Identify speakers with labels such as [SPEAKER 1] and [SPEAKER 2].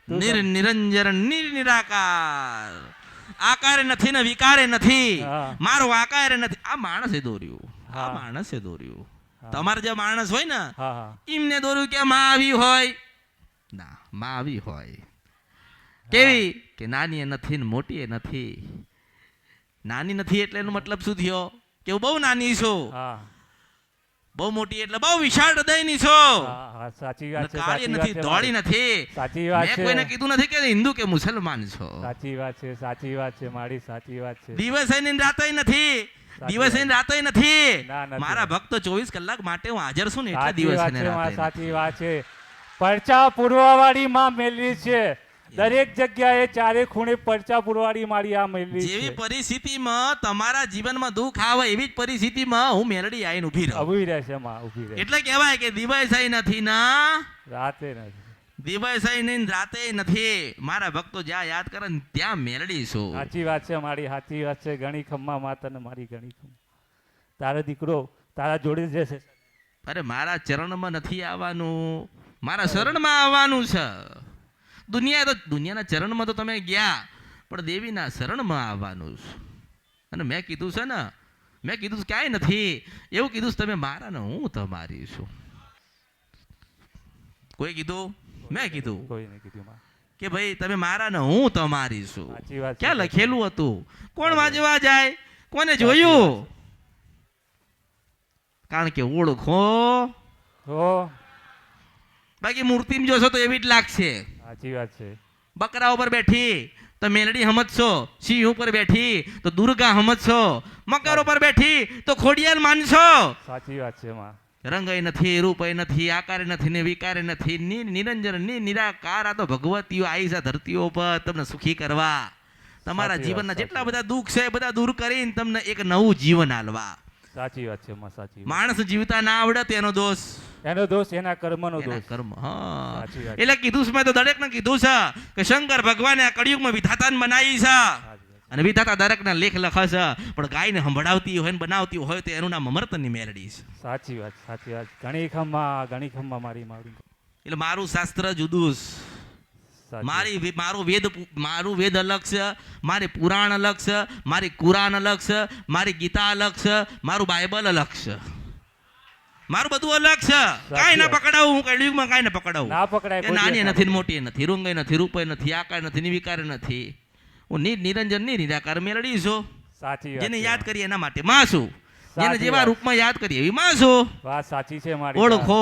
[SPEAKER 1] નિરંજન નિરાકાર, આકારે નથી ને વિકારે નથી, મારો આકારે નથી. આ માણસે દોર્યું, આ માણસે દોર્યું. તમારે જે માણસ હોય ને એમને દોર્યું કે માં આવી હોય ના, માં આવી હોય કેવી કે નાની એ નથી ને મોટી એ નથી. નાની નથી એટલે એનો મતલબ શું થયો કે હું બહુ નાની છું, બહુ મોટી એટલે બહુ વિશાળ હૃદયની છો.
[SPEAKER 2] સાચી વાત છે,
[SPEAKER 1] કાળી નથી, ધોળી નથી.
[SPEAKER 2] સાચી વાત છે.
[SPEAKER 1] મેં કોઈને કીધું નથી કે હિન્દુ કે મુસલમાન છો.
[SPEAKER 2] સાચી વાત છે, સાચી વાત છે મારી, સાચી વાત છે.
[SPEAKER 1] દિવસે ને રાતે નથી, દિવસે ને રાતે નથી. મારા ભક્તો 24 કલાક માટે હું હાજર છું ને એટલે દિવસે ને રાતે.
[SPEAKER 2] સાચી વાત છે. પરચા પૂરવાવાળી માં મેલવી છે. દરેક જગ્યાએ ચારે ખૂણે પરચા પુરવાડી મારી આ મેલડી છે.
[SPEAKER 1] જેવી પરિસ્થિતિમાં તમારા જીવનમાં દુઃખ આવે એવી જ પરિસ્થિતિમાં હું મેલડી આવીને ઊભી રહું.
[SPEAKER 2] ઊભી રહેશે માં, ઊભી રહે.
[SPEAKER 1] એટલે કહેવાય કે દિવસે નથી ના
[SPEAKER 2] રાતે નથી,
[SPEAKER 1] દિવસે નહીં રાતે નથી. મારા ભક્તો જ્યાં યાદ કરે ને ત્યાં મેલડી છું.
[SPEAKER 2] સાચી વાત છે મારી, સાચી વાત છે. ઘણી ખમ્મા માતા ને મારી ઘણી ખમ્મા. તારો દીકરો તારા જોડે જશે.
[SPEAKER 1] અરે મારા ચરણમાં નથી આવવાનું, મારા શરણમાં આવવાનું છે. દુનિયાના ચરણમાં તો તમે ગયા, પણ દેવીના શરણમાં આવવાનું છે. અને મેં કીધું છે ને, મેં કીધું ક્યાંય નથી એવું કીધું છે, તમે મારા ને હું તમારી છું. કોઈ કીધું? મેં કીધું.
[SPEAKER 2] કોઈને કીધું
[SPEAKER 1] કે ભાઈ તમે મારા ને હું તમારી છું. ક્યાં લખેલું હતું? કોણ વાંચવા જાય? કોને જોયું? કારણ કે ઓળખો. બાકી મૂર્તિમાં જોશો તો એવી જ લાગશે.
[SPEAKER 2] સાચી વાત છે.
[SPEAKER 1] બકરા ઉપર બેઠી તો મેલડી સમજશો, સિંહ ઉપર બેઠી તો દુર્ગા સમજશો, મકર ઉપર બેઠી તો ખોડિયાર માનશો.
[SPEAKER 2] સાચી વાત છે માં.
[SPEAKER 1] રંગય નથી, રૂપય નથી, આકારે નથી ને વિકારે નથી, નિરંજન નિરાકાર. આ તો ભગવતીઓ આવી છે ધરતીઓ પર તમને સુખી કરવા. તમારા જીવનના જેટલા બધા દુઃખ છે બધા દૂર કરીને તમને એક નવું જીવન આલવા.
[SPEAKER 2] સાચી વાત છે માં, સાચી.
[SPEAKER 1] માણસ જીવતા ના આવડે તેનો દોષ,
[SPEAKER 2] એનો દોષ એના કર્મનો દોષ.
[SPEAKER 1] કર્મ. હા, એટલે કીધું છે, મેં તો દરેકને કીધું છે કે શંકર ભગવાને આ કળિયુગમાં વિધાતાને બનાવી છે અને વિધાતા દરેકના લેખ લખે છે, પણ ગાયને સંભળાવતી હોય ને બનાવતી હોય તો એનું નામ અમર્તની મેલડી છે.
[SPEAKER 2] સાચી વાત, સાચી વાત. ઘણી ખમ્મા મારી મારી.
[SPEAKER 1] એટલે મારું શાસ્ત્ર જુદું છે. મારું વેદ અલગ છે, મારી પુરાણ અલગ છે, મારી કુરાન અલગ છે, મારી ગીતા અલગ છે, મારું બાઇબલ અલગ છે, મારું બધું અલગ છે. કાંઈ ના પકડાવું હું કળિયુગમાં, કાંઈ ના પકડાવું.
[SPEAKER 2] ના પકડાય.
[SPEAKER 1] નાની નથી મોટી નથી, રૂંગય નથી, રૂપય નથી, આકાર નથી, નિવિકાર નથી. હું નિરંજન નિરાકાર મેલડી છું.
[SPEAKER 2] સાચી વાત.
[SPEAKER 1] જેને યાદ કરીએ એના માટે માં છું, જેને જેવા રૂપમાં યાદ કરીએ એવી માં છું.
[SPEAKER 2] વાત સાચી છે મારી.
[SPEAKER 1] ઓળખો.